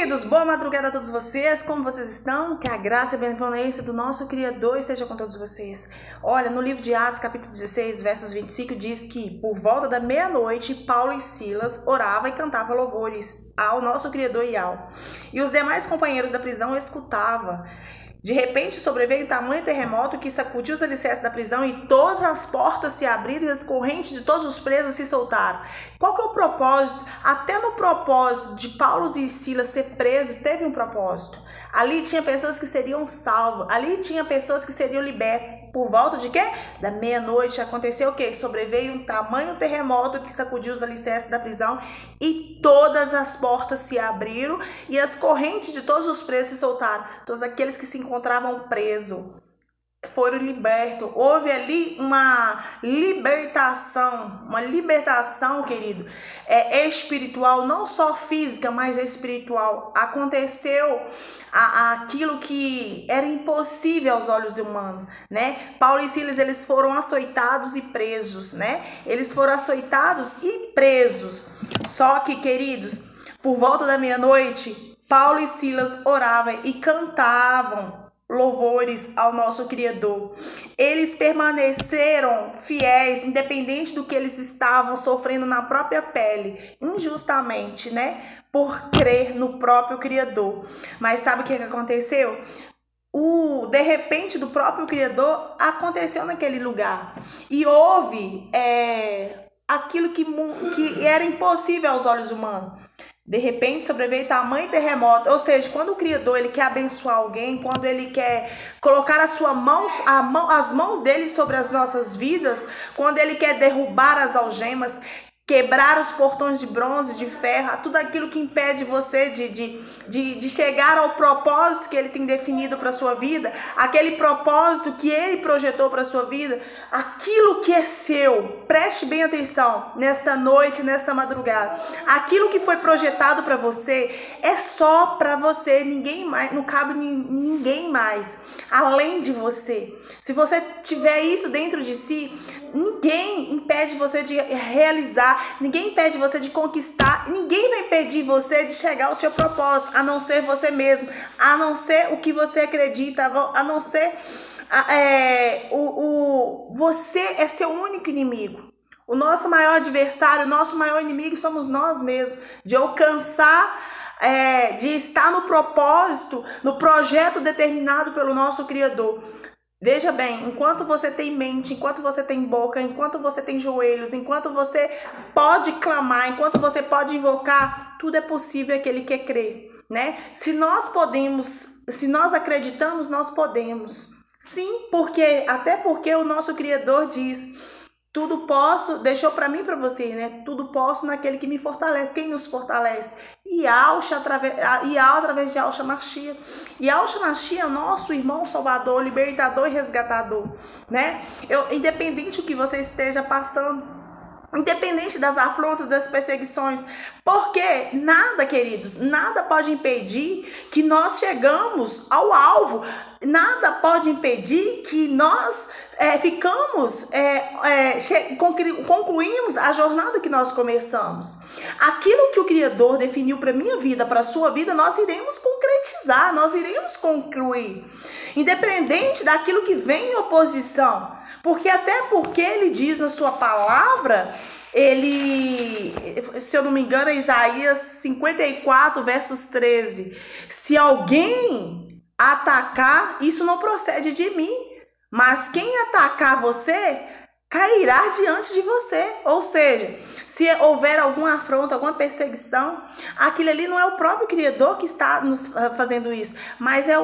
queridos, boa madrugada a todos vocês, como vocês estão? Que a graça e a benevolência do nosso Criador esteja com todos vocês. Olha, no livro de Atos, capítulo 16, versos 25, diz que por volta da meia-noite, Paulo e Silas oravam e cantavam louvores ao nosso Criador e os demais companheiros da prisão escutavam. De repente sobreveio um tamanho terremoto que sacudiu os alicerces da prisão e todas as portas se abriram e as correntes de todos os presos se soltaram. Qual que é o propósito? Até no propósito de Paulo e Silas ser presos, teve um propósito. Ali tinha pessoas que seriam salvas, ali tinha pessoas que seriam libertas. Por volta de quê? Da meia-noite aconteceu o quê? Sobreveio um tamanho terremoto que sacudiu os alicerces da prisão e todas as portas se abriram e as correntes de todos os presos se soltaram. Todos aqueles que se encontravam presos foram libertos. Houve ali uma libertação, querido, espiritual, não só física, mas espiritual. Aconteceu aquilo que era impossível aos olhos humanos, né? Paulo e Silas, eles foram açoitados e presos, né? Eles foram açoitados e presos. Só que, queridos, por volta da meia-noite, Paulo e Silas oravam e cantavam louvores ao nosso Criador. Eles permaneceram fiéis, independente do que eles estavam sofrendo na própria pele, injustamente, né? Por crer no próprio Criador. Mas sabe o que aconteceu? De repente do próprio Criador aconteceu naquele lugar. E houve aquilo que era impossível aos olhos humanos. De repente sobreveio tamanho terremoto, ou seja, quando o Criador ele quer abençoar alguém, quando ele quer colocar as mãos dele sobre as nossas vidas, quando ele quer derrubar as algemas, quebrar os portões de bronze, de ferro, tudo aquilo que impede você de chegar ao propósito que ele tem definido para a sua vida, aquele propósito que ele projetou para a sua vida, aquilo que é seu, preste bem atenção nesta noite, nesta madrugada, aquilo que foi projetado para você é só para você, ninguém mais, não cabe ninguém mais além de você. Se você tiver isso dentro de si, ninguém impede você de realizar, ninguém impede você de conquistar, ninguém vai impedir você de chegar ao seu propósito, a não ser você mesmo, a não ser o que você acredita, a não ser você é seu único inimigo. O nosso maior adversário, o nosso maior inimigo somos nós mesmos, de alcançar, de estar no propósito, no projeto determinado pelo nosso Criador. Veja bem, enquanto você tem mente, enquanto você tem boca, enquanto você tem joelhos, enquanto você pode clamar, enquanto você pode invocar, tudo é possível aquele que crer, né? Se nós acreditamos, nós podemos. Sim, até porque o nosso Criador diz: tudo posso, deixou para mim e para você, né? Tudo posso naquele que me fortalece. Quem nos fortalece? Através de Yahshua Mashiach. Yahshua Mashiach é o nosso irmão salvador, libertador e resgatador, né? Independente do que você esteja passando, independente das afrontas, das perseguições, porque nada, queridos, nada pode impedir que nós chegamos ao alvo, nada pode impedir que nós concluímos a jornada que nós começamos. Aquilo que o Criador definiu para minha vida, para a sua vida, nós iremos concretizar, nós iremos concluir, independente daquilo que vem em oposição, porque ele diz na sua palavra, se eu não me engano, é Isaías 54, versos 13, se alguém atacar, isso não procede de mim, mas quem atacar você, cairá diante de você. Ou seja, se houver alguma afronta, alguma perseguição, aquilo ali não é o próprio Criador que está nos fazendo isso, mas é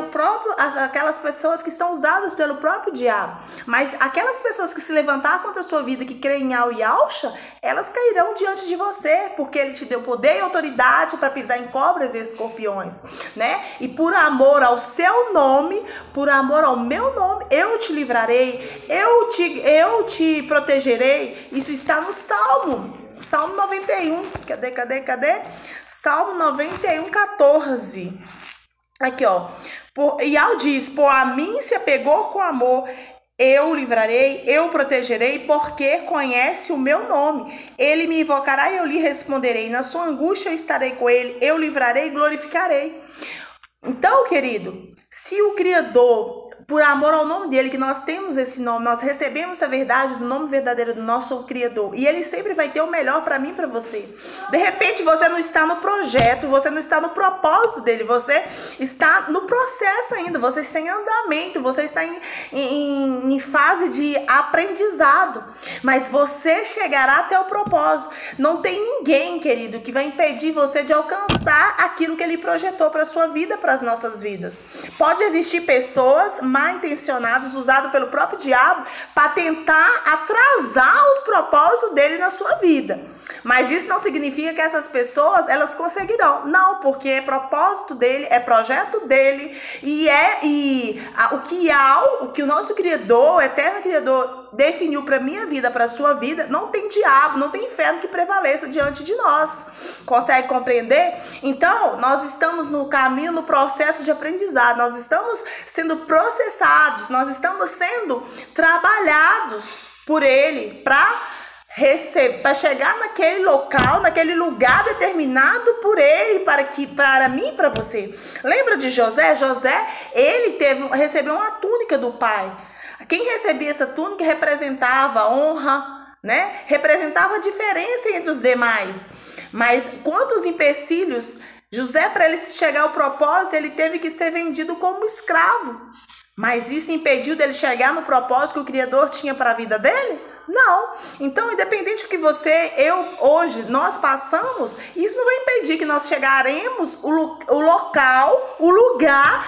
aquelas pessoas que são usadas pelo próprio diabo. Mas aquelas pessoas que se levantar contra a sua vida, que creem em Yahshua, elas cairão diante de você, porque ele te deu poder e autoridade para pisar em cobras e escorpiões, né? E por amor ao seu nome, por amor ao meu nome, eu te livrarei, eu te protegerei. Isso está no Salmo 91. Cadê? Salmo 91, 14. Aqui, ó. Yahweh diz: por a mim se apegou com amor, Eu o livrarei, eu o protegerei, porque conhece o meu nome. Ele me invocará e eu lhe responderei. Na sua angústia eu estarei com ele, eu o livrarei e glorificarei. Então, querido, se o Criador, por amor ao nome dele, que nós temos esse nome, nós recebemos a verdade do nome verdadeiro do nosso Criador, e ele sempre vai ter o melhor para mim e para você. De repente você não está no projeto, você não está no propósito dele, você está no processo ainda, você está em andamento, você está em fase de aprendizado, mas você chegará até o propósito. Não tem ninguém, querido, que vai impedir você de alcançar aquilo que ele projetou para a sua vida, para as nossas vidas. Pode existir pessoas mal intencionadas, usadas pelo próprio diabo para tentar atrasar os propósitos dele na sua vida. Mas isso não significa que essas pessoas, elas conseguirão. Não, porque é propósito dele, é projeto dele, o que o nosso Criador, o eterno Criador, definiu para minha vida, para a sua vida, não tem diabo, não tem inferno que prevaleça diante de nós. Consegue compreender? Então, nós estamos no caminho, no processo de aprendizado, nós estamos sendo processados, nós estamos sendo trabalhados por ele para chegar naquele local, naquele lugar determinado por ele, para mim e para você. Lembra de José? José, ele recebeu uma túnica do pai. Quem recebia essa túnica representava honra, né? Representava a diferença entre os demais. Mas quantos empecilhos, José, para ele chegar ao propósito, ele teve que ser vendido como escravo. Mas isso impediu dele chegar no propósito que o Criador tinha para a vida dele? Não. Então, independente do que hoje, nós passamos, isso não vai impedir que nós chegaremos o lugar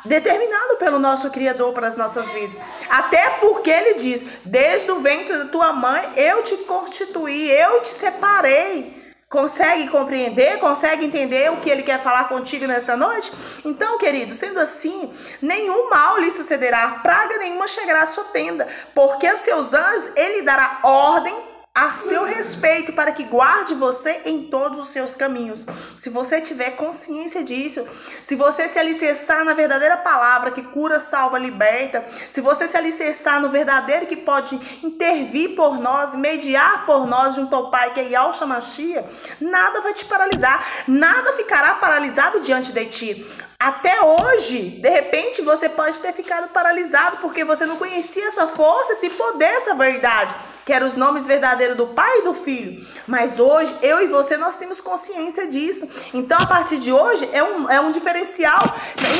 determinado pelo nosso Criador para as nossas vidas. Até porque ele diz, desde o ventre da tua mãe, eu te constituí, eu te separei. Consegue compreender? Consegue entender o que ele quer falar contigo nesta noite? Então, querido, sendo assim, nenhum mal lhe sucederá, praga nenhuma chegará à sua tenda, porque a seus anjos ele dará ordem a seu respeito para que guarde você em todos os seus caminhos. Se você tiver consciência disso, se você se alicerçar na verdadeira palavra que cura, salva, liberta, se você se alicerçar no verdadeiro que pode intervir por nós, mediar por nós junto ao Pai, que é Yahshua Mashiach, nada vai te paralisar, nada ficará paralisado diante de ti. Até hoje, de repente, você pode ter ficado paralisado porque você não conhecia essa força, esse poder, essa verdade, que eram os nomes verdadeiros do Pai e do Filho. Mas hoje, eu e você, nós temos consciência disso. Então, a partir de hoje, é um diferencial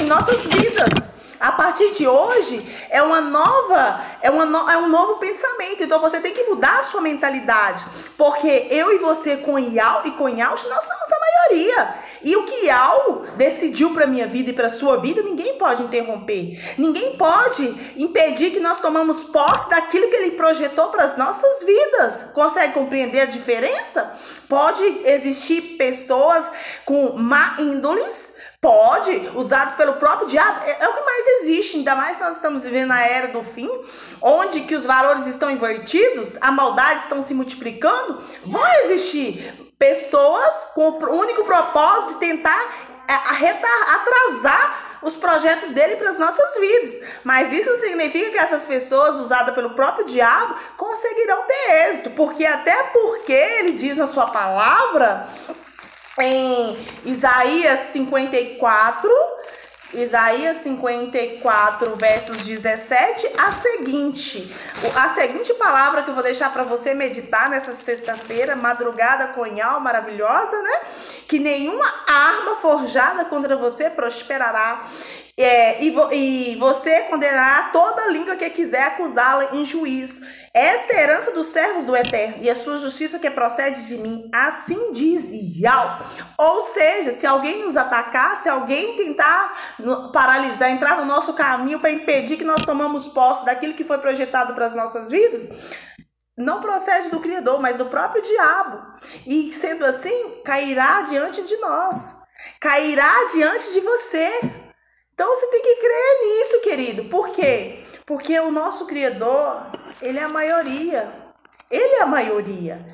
em nossas vidas. A partir de hoje, é um novo pensamento. Então, você tem que mudar a sua mentalidade. Porque eu e você, com Yahweh e com Yahshua, nós somos a maioria. E o que Yahweh decidiu para a minha vida e para a sua vida, ninguém pode interromper. Ninguém pode impedir que nós tomamos posse daquilo que ele projetou para as nossas vidas. Consegue compreender a diferença? Pode existir pessoas com má índoles, pode, usados pelo próprio diabo, é o que mais existe, ainda mais nós estamos vivendo na era do fim, onde que os valores estão invertidos, a maldade estão se multiplicando, vão existir pessoas com o único propósito de tentar atrasar os projetos dele para as nossas vidas. Mas isso não significa que essas pessoas, usadas pelo próprio diabo, conseguirão ter êxito, porque ele diz na sua palavra, em Isaías 54, versos 17, a seguinte palavra que eu vou deixar para você meditar nessa sexta-feira, madrugada conhal maravilhosa, né? Que nenhuma arma forjada contra você prosperará. E você condenará toda língua que quiser acusá-la em juízo. Esta é a herança dos servos do Eterno e a sua justiça que procede de mim. Assim diz Yahweh. Ou seja, se alguém nos atacar, se alguém tentar paralisar, entrar no nosso caminho para impedir que nós tomamos posse daquilo que foi projetado para as nossas vidas, não procede do Criador, mas do próprio diabo. E sendo assim, cairá diante de nós. Cairá diante de você. Então você tem que crer nisso, querido. Por quê? Porque o nosso Criador, ele é a maioria. Ele é a maioria.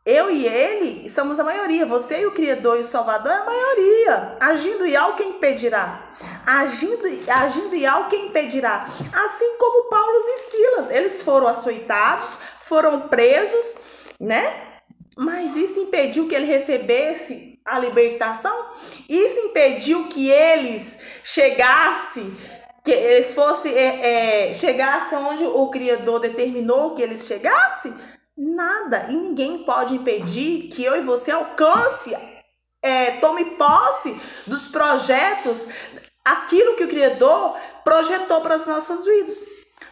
Eu e ele somos a maioria. Você e o Criador e o Salvador é a maioria. Agindo e ao quem impedirá. Agindo e ao quem impedirá. Assim como Paulo e Silas. Eles foram açoitados, foram presos, né? Mas isso impediu que ele recebesse a libertação? Isso impediu que eles chegassem onde o Criador determinou que eles chegassem? Nada. E ninguém pode impedir que eu e você alcance, tome posse dos projetos, aquilo que o Criador projetou para as nossas vidas.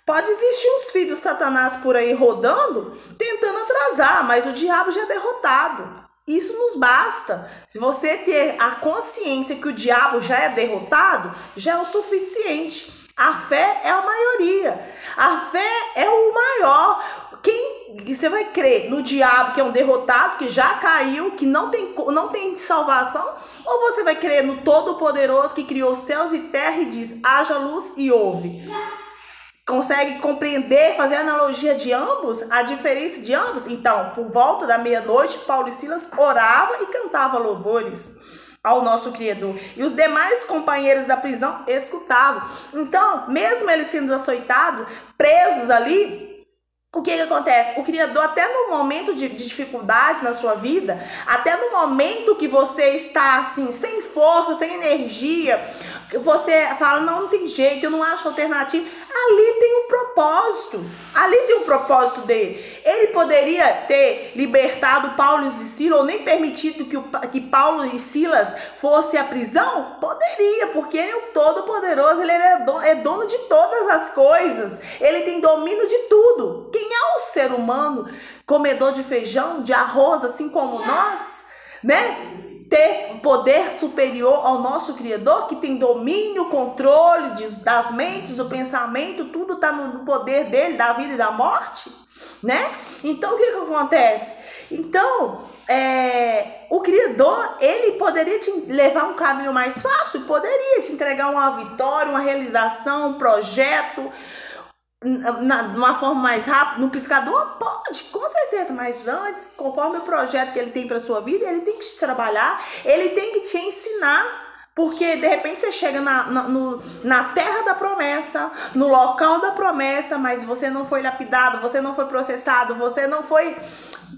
Pode existir uns filhos de Satanás por aí rodando, tentando atrasar, mas o diabo já é derrotado. Isso nos basta. Se você ter a consciência que o diabo já é derrotado, já é o suficiente. A fé é a maioria. A fé é o maior. Você vai crer no diabo, que é um derrotado, que já caiu, que não tem salvação? Ou você vai crer no Todo-Poderoso, que criou céus e terra e diz, haja luz e houve? Consegue compreender, fazer a analogia de ambos, a diferença de ambos? Então, por volta da meia-noite, Paulo e Silas oravam e cantavam louvores ao nosso Criador. E os demais companheiros da prisão escutavam. Então, mesmo eles sendo açoitados, presos ali, o que acontece? O Criador, até no momento de dificuldade na sua vida, até no momento que você está assim, sem força, sem energia, você fala, não tem jeito, eu não acho alternativa. Ali tem um propósito. Ali tem um propósito dele. Ele poderia ter libertado Paulo e Silas, ou nem permitido que Paulo e Silas fossem à prisão? Poderia, porque ele é o Todo-Poderoso, ele é dono de todas as coisas. Ele tem domínio de tudo. Quem é o ser humano, comedor de feijão, de arroz, assim como nós, né? Ter poder superior ao nosso Criador, que tem domínio, controle das mentes, do pensamento, tudo está no poder dele, da vida e da morte, né? Então, o que acontece? Então, o Criador, ele poderia te levar um caminho mais fácil, poderia te entregar uma vitória, uma realização, um projeto, de uma forma mais rápida, no piscador? Pode, com certeza, mas antes, conforme o projeto que ele tem para sua vida, ele tem que te trabalhar, ele tem que te ensinar, porque de repente você chega na terra da promessa, no local da promessa, mas você não foi lapidado, você não foi processado, você não foi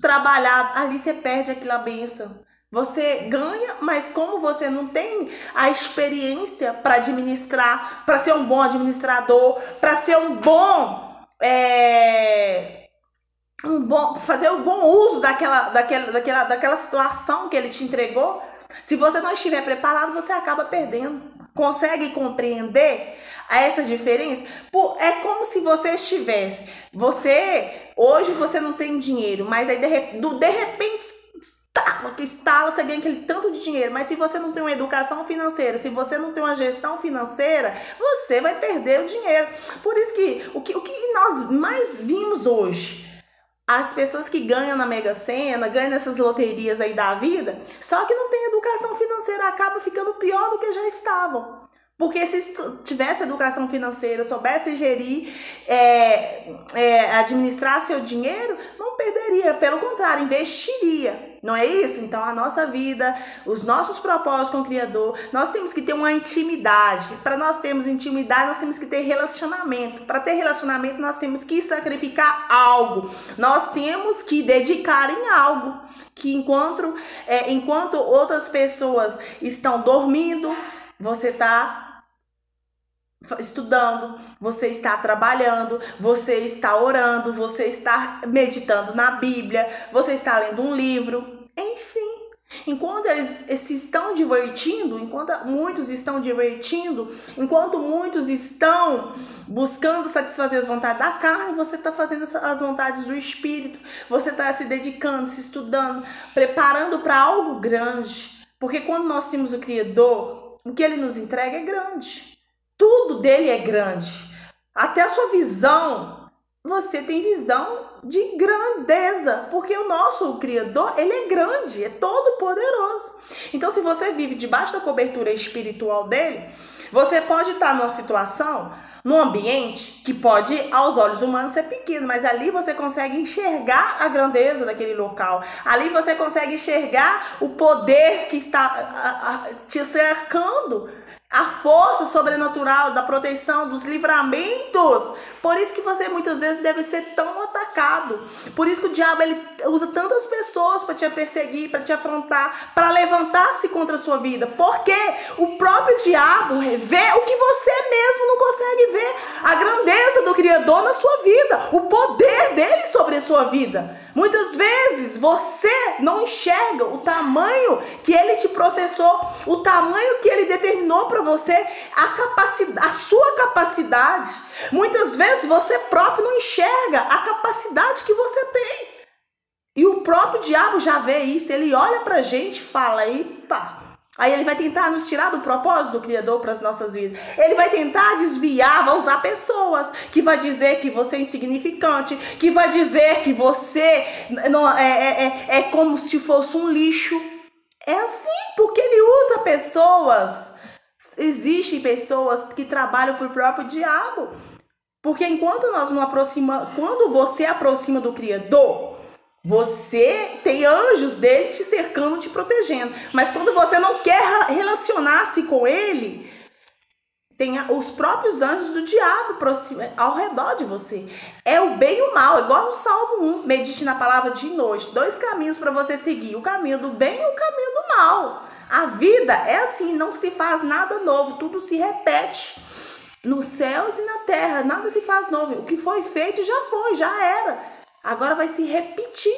trabalhado, ali você perde aquela bênção. Você ganha, mas como você não tem a experiência para administrar, para ser um bom administrador, para ser fazer um bom uso daquela situação que ele te entregou, se você não estiver preparado, você acaba perdendo. Consegue compreender essa diferença? É como se você estivesse, hoje você não tem dinheiro, mas aí de repente porque estala, você ganha aquele tanto de dinheiro, mas se você não tem uma educação financeira, se você não tem uma gestão financeira, você vai perder o dinheiro. Por isso que o que nós mais vimos hoje, as pessoas que ganham na Mega Sena, ganham nessas loterias aí da vida, só que não tem educação financeira, acaba ficando pior do que já estavam. Porque se tivesse educação financeira, soubesse gerir, administrar seu dinheiro, não perderia, pelo contrário, investiria. Não é isso? Então a nossa vida, os nossos propósitos com o Criador, nós temos que ter uma intimidade. Para nós termos intimidade, nós temos que ter relacionamento. Para ter relacionamento, nós temos que sacrificar algo. Nós temos que dedicar em algo. Que enquanto outras pessoas estão dormindo, você está estudando, você está trabalhando, você está orando, você está meditando na Bíblia, você está lendo um livro, enfim. Enquanto eles se estão divertindo, enquanto muitos estão buscando satisfazer as vontades da carne, você está fazendo as vontades do Espírito, você está se dedicando, se estudando, preparando para algo grande. Porque quando nós temos o Criador, o que ele nos entrega é grande. Tudo dele é grande. Até a sua visão, você tem visão de grandeza, porque o nosso Criador, ele é grande, é todo poderoso. Então, se você vive debaixo da cobertura espiritual dele, você pode estar numa situação num ambiente que pode, aos olhos humanos, ser pequeno, mas ali você consegue enxergar a grandeza daquele local. Ali você consegue enxergar o poder que está te cercando, a força sobrenatural da proteção, dos livramentos. Por isso que você muitas vezes deve ser tão atacado. Por isso que o diabo ele usa tantas pessoas para te perseguir, para te afrontar, para levantar-se contra a sua vida. Porque o próprio diabo vê o que você mesmo não consegue ver. A grandeza do Criador na sua vida. O poder dele sobre a sua vida. Muitas vezes você não enxerga o tamanho que ele te processou, o tamanho que ele determinou para você, a sua capacidade. Muitas vezes você próprio não enxerga a capacidade que você tem. E o próprio diabo já vê isso, ele olha pra gente e fala, epa. Aí ele vai tentar nos tirar do propósito do Criador para as nossas vidas. Ele vai tentar desviar, vai usar pessoas que vai dizer que você é insignificante, que vai dizer que você não, é como se fosse um lixo. É assim, porque ele usa pessoas. Existem pessoas que trabalham para o próprio diabo. Porque enquanto nós não aproximamos, quando você aproxima do Criador, você tem anjos dele te cercando, te protegendo. Mas quando você não quer relacionar-se com ele, tem os próprios anjos do diabo ao redor de você. É o bem e o mal, igual no Salmo 1. Medite na palavra de noite. 2 caminhos para você seguir. O caminho do bem e o caminho do mal. A vida é assim, não se faz nada novo. Tudo se repete. Nos céus e na terra, nada se faz novo. O que foi feito já foi, já era. Agora vai se repetir.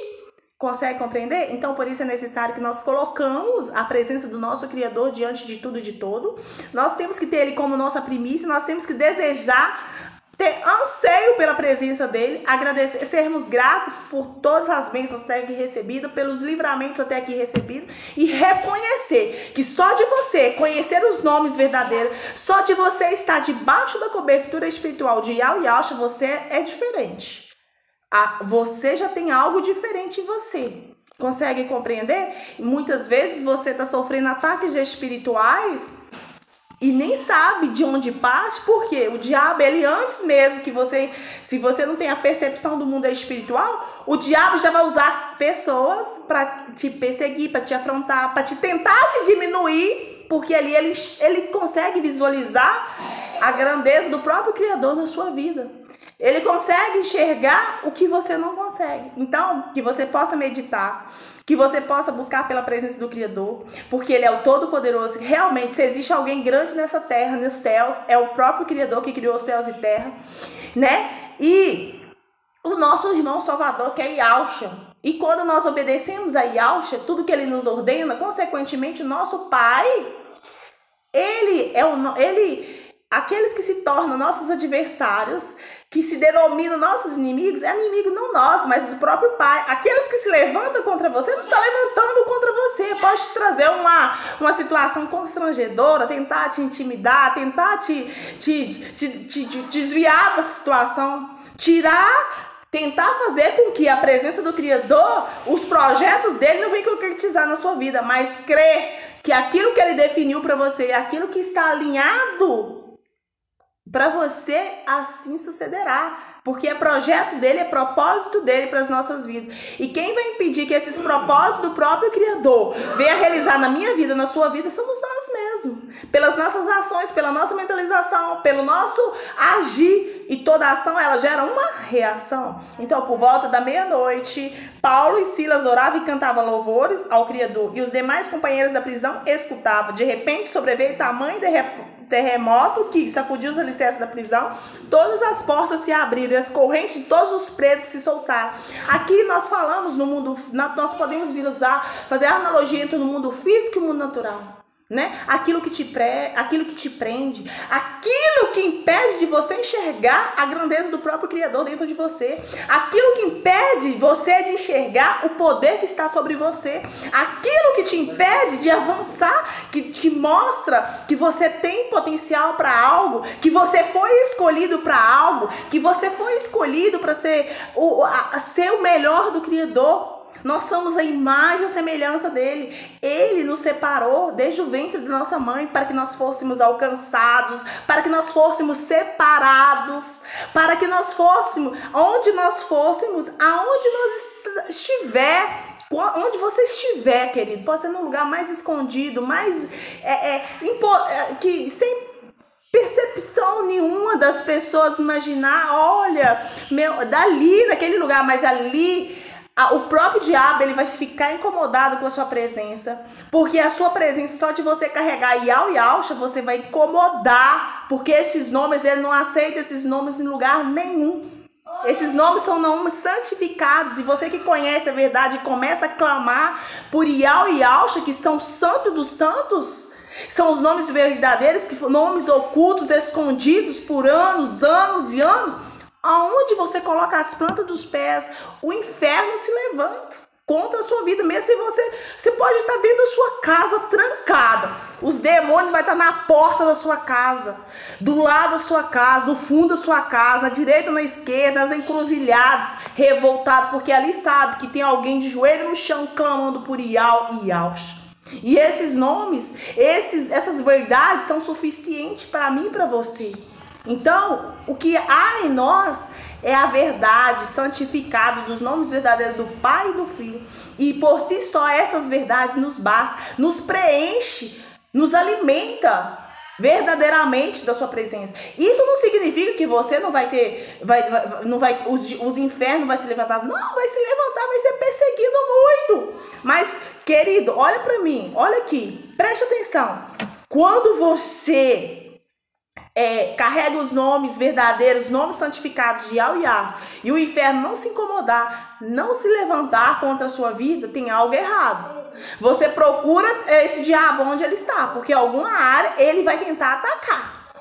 Consegue compreender? Então, por isso é necessário que nós colocamos a presença do nosso Criador diante de tudo e de todo. Nós temos que ter Ele como nossa primícia, nós temos que desejar, ter anseio pela presença dEle, agradecer, sermos gratos por todas as bênçãos até aqui recebidas, pelos livramentos até aqui recebidos, e reconhecer que só de você conhecer os nomes verdadeiros, só de você estar debaixo da cobertura espiritual de Yahweh e Yahshua, você é diferente. Você já tem algo diferente em você. Consegue compreender? Muitas vezes você está sofrendo ataques espirituais e nem sabe de onde parte, porque o diabo, ele antes mesmo que você, se você não tem a percepção do mundo espiritual, o diabo já vai usar pessoas para te perseguir, para te afrontar, para te tentar te diminuir, porque ali ele consegue visualizar a grandeza do próprio Criador na sua vida. Ele consegue enxergar o que você não consegue. Então, que você possa meditar, que você possa buscar pela presença do Criador, porque Ele é o Todo-Poderoso. Realmente, se existe alguém grande nessa terra, nos céus, é o próprio Criador que criou os céus e terra, né? E o nosso irmão Salvador, que é Yahshua. E quando nós obedecemos a Yahshua, tudo que Ele nos ordena, consequentemente, o nosso Pai, aqueles que se tornam nossos adversários, que se denominam nossos inimigos, é inimigo não nosso, mas do próprio Pai. Aqueles que se levantam contra você, não está levantando contra você. Pode te trazer uma situação constrangedora, tentar te intimidar, tentar te desviar da situação, tentar fazer com que a presença do Criador, os projetos dele não venham concretizar na sua vida, mas crer que aquilo que ele definiu para você, aquilo que está alinhado para você, assim sucederá. Porque é projeto dele, é propósito dele para as nossas vidas. E quem vai impedir que esses propósitos do próprio Criador venha realizar na minha vida, na sua vida, somos nós mesmos. Pelas nossas ações, pela nossa mentalização, pelo nosso agir. E toda ação, ela gera uma reação. Então, por volta da meia-noite, Paulo e Silas oravam e cantavam louvores ao Criador. E os demais companheiros da prisão escutavam. De repente, sobreveio tamanho terremoto que sacudiu os alicerces da prisão, todas as portas se abriram, as correntes de todos os presos se soltaram. Aqui nós falamos no mundo, nós podemos fazer a analogia entre o mundo físico e o mundo natural, né? Aquilo que te prende, aquilo que impede de você enxergar a grandeza do próprio Criador dentro de você, aquilo que impede você de enxergar o poder que está sobre você, aquilo que te impede de avançar, que mostra que você tem potencial para algo, que você foi escolhido para algo, que você foi escolhido para ser o melhor do Criador. Nós somos a imagem e a semelhança dele. Ele nos separou desde o ventre da nossa mãe para que nós fôssemos alcançados, para que nós fôssemos separados, para que nós fôssemos, aonde nós fôssemos, aonde nós estiver. Onde você estiver, querido, pode ser num lugar mais escondido, mais que sem percepção nenhuma das pessoas imaginar, olha, dali, naquele lugar, mas ali o próprio diabo ele vai ficar incomodado com a sua presença, porque a sua presença, só de você carregar Iau e Ausha, você vai incomodar, porque esses nomes, ele não aceita esses nomes em lugar nenhum. Esses nomes são nomes santificados, e você que conhece a verdade e começa a clamar por Iau e Ausha, que são santos dos santos, são os nomes verdadeiros, que nomes ocultos, escondidos por anos, anos e anos. Aonde você coloca as plantas dos pés, o inferno se levanta contra a sua vida, mesmo se você pode estar dentro da sua casa trancada. Os demônios vão estar na porta da sua casa, do lado da sua casa, no fundo da sua casa, na direita, na esquerda, nas encruzilhadas, revoltado, porque ali sabe que tem alguém de joelho no chão clamando por Iau e Ausha. E esses nomes, essas verdades são suficientes para mim e para você. Então, o que há em nós é a verdade santificada dos nomes verdadeiros do Pai e do Filho. E por si só, essas verdades nos bastam, nos preenche, nos alimenta verdadeiramente da sua presença. Isso não significa que você não vai ter, os infernos vai se levantar. Não, vai se levantar, vai ser perseguido muito. Mas, querido, olha para mim, olha aqui, preste atenção. Quando você carrega os nomes verdadeiros, nomes santificados de Iau e Ausha, e o inferno não se incomodar, não se levantar contra a sua vida, tem algo errado. Você procura esse diabo onde ele está, porque em alguma área ele vai tentar atacar.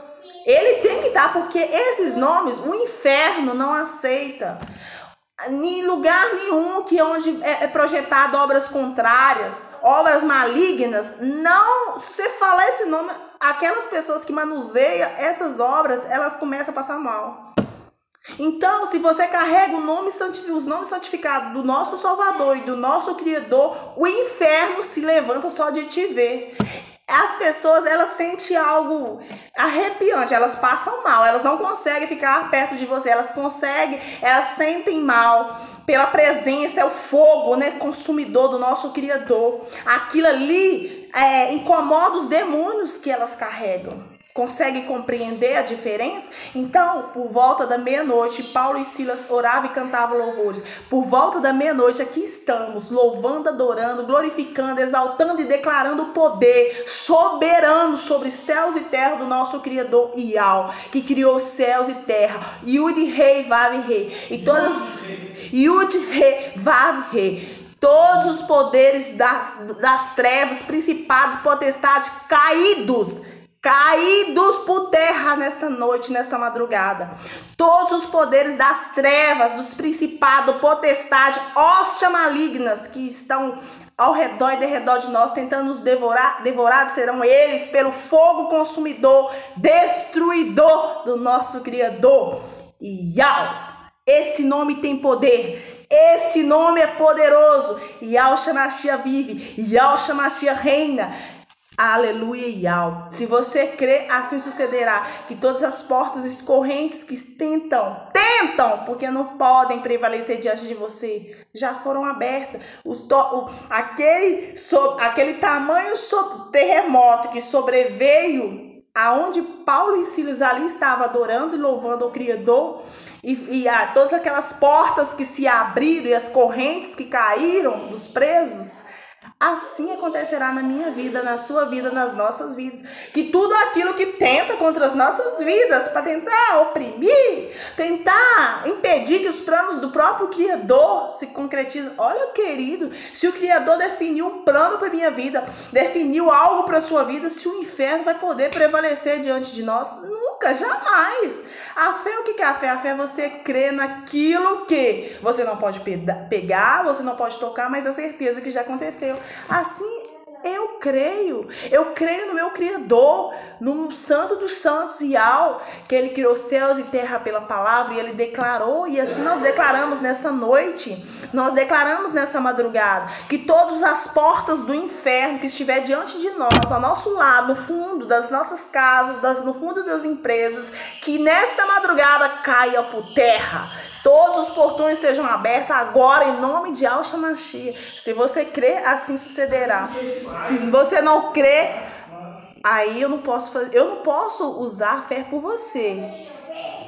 Ele tem que estar, porque esses nomes o inferno não aceita. Em lugar nenhum que onde é projetado obras contrárias, obras malignas, não, se você falar esse nome, aquelas pessoas que manuseiam essas obras, elas começam a passar mal. Então, se você carrega os nomes santificados do nosso Salvador e do nosso Criador, o inferno se levanta só de te ver. As pessoas, elas sentem algo arrepiante, elas passam mal, elas não conseguem ficar perto de você, elas sentem mal pela presença, é o fogo, né, consumidor do nosso Criador. Aquilo ali incomoda os demônios que elas carregam. Consegue compreender a diferença? Então, por volta da meia-noite, Paulo e Silas oravam e cantavam louvores. Por volta da meia-noite, aqui estamos, louvando, adorando, glorificando, exaltando e declarando o poder soberano sobre céus e terra do nosso Criador Iau, que criou céus e terra. Yud, Rei, Vav, Rei. E todas... Yud, Rei, Vav, Rei. Todos os poderes das trevas, principados, potestades, caídos por terra nesta noite, nesta madrugada. Todos os poderes das trevas, dos principados, potestades, hostes malignas que estão ao redor e derredor de nós, tentando nos devorar, devorados serão eles pelo fogo consumidor, destruidor do nosso Criador. Iau! Esse nome tem poder. Esse nome é poderoso. Yahshua Mashiach vive. Yahshua Mashiach reina. Aleluia, Iau. Se você crê, assim sucederá. Que todas as portas e correntes que tentam, porque não podem prevalecer diante de você, já foram abertas. Aquele tamanho terremoto que sobreveio aonde Paulo e Silas ali estavam adorando e louvando o Criador, e todas aquelas portas que se abriram e as correntes que caíram dos presos, assim acontecerá na minha vida, na sua vida, nas nossas vidas. Que tudo aquilo que tenta contra as nossas vidas, para tentar oprimir, tentar impedir que os planos do próprio Criador se concretizem. Olha, querido, se o Criador definiu um plano para minha vida, definiu algo para a sua vida, se o inferno vai poder prevalecer diante de nós? Nunca, jamais. A fé, o que é a fé? A fé é você crer naquilo que você não pode pegar, você não pode tocar, mas a certeza que já aconteceu. Assim, eu creio no meu Criador, no Santo dos Santos que Ele criou céus e terra pela palavra, e Ele declarou, e assim nós declaramos nessa noite, nós declaramos nessa madrugada, que todas as portas do inferno que estiver diante de nós, ao nosso lado, no fundo das nossas casas, no fundo das empresas, que nesta madrugada caia por terra. Todos os portões sejam abertos agora em nome de Yahshua Mashiach. Se você crê, assim sucederá. Se você não crê, aí eu não posso usar a fé por você,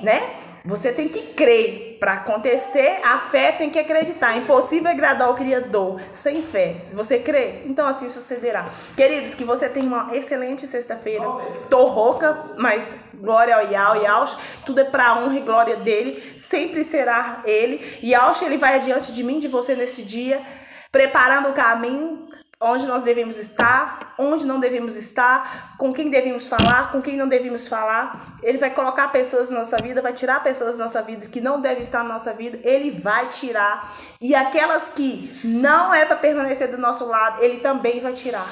né? Você tem que crer. Para acontecer, a fé tem que acreditar. É impossível agradar o Criador sem fé. Se você crê, então assim sucederá. Queridos, que você tenha uma excelente sexta-feira. Tô rouca, mas glória ao Yahshua. Tudo é para a honra e glória dele. Sempre será ele. E Yahshua, ele vai adiante de mim, de você nesse dia, preparando o caminho, onde nós devemos estar, onde não devemos estar, com quem devemos falar, com quem não devemos falar. Ele vai colocar pessoas na nossa vida, vai tirar pessoas da nossa vida que não devem estar na nossa vida, ele vai tirar. E aquelas que não é para permanecer do nosso lado, ele também vai tirar.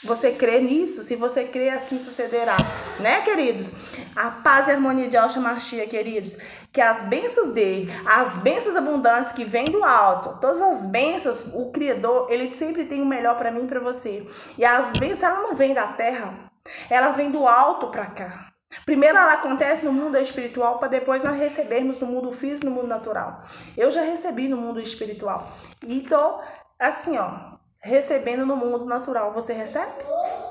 Você crê nisso? Se você crê, assim sucederá. Né, queridos? A paz e a harmonia de Yahshua Mashiach, queridos. Que as bênçãos dele, as bênçãos abundantes que vêm do alto, todas as bênçãos, o Criador, ele sempre tem o melhor para mim e para você. E as bênçãos, ela não vem da terra, ela vem do alto para cá. Primeiro ela acontece no mundo espiritual, para depois nós recebermos no mundo físico, no mundo natural. Eu já recebi no mundo espiritual. E tô assim, ó, recebendo no mundo natural. Você recebe?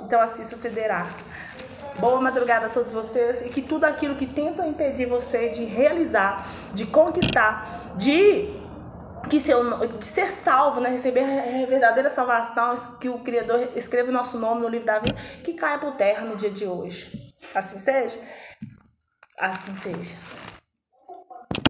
Então assim sucederá. Boa madrugada a todos vocês. E que tudo aquilo que tenta impedir você de realizar, de conquistar, de ser salvo, né? Receber a verdadeira salvação, que o Criador escreva o nosso nome no livro da vida, que caia por terra no dia de hoje. Assim seja? Assim seja.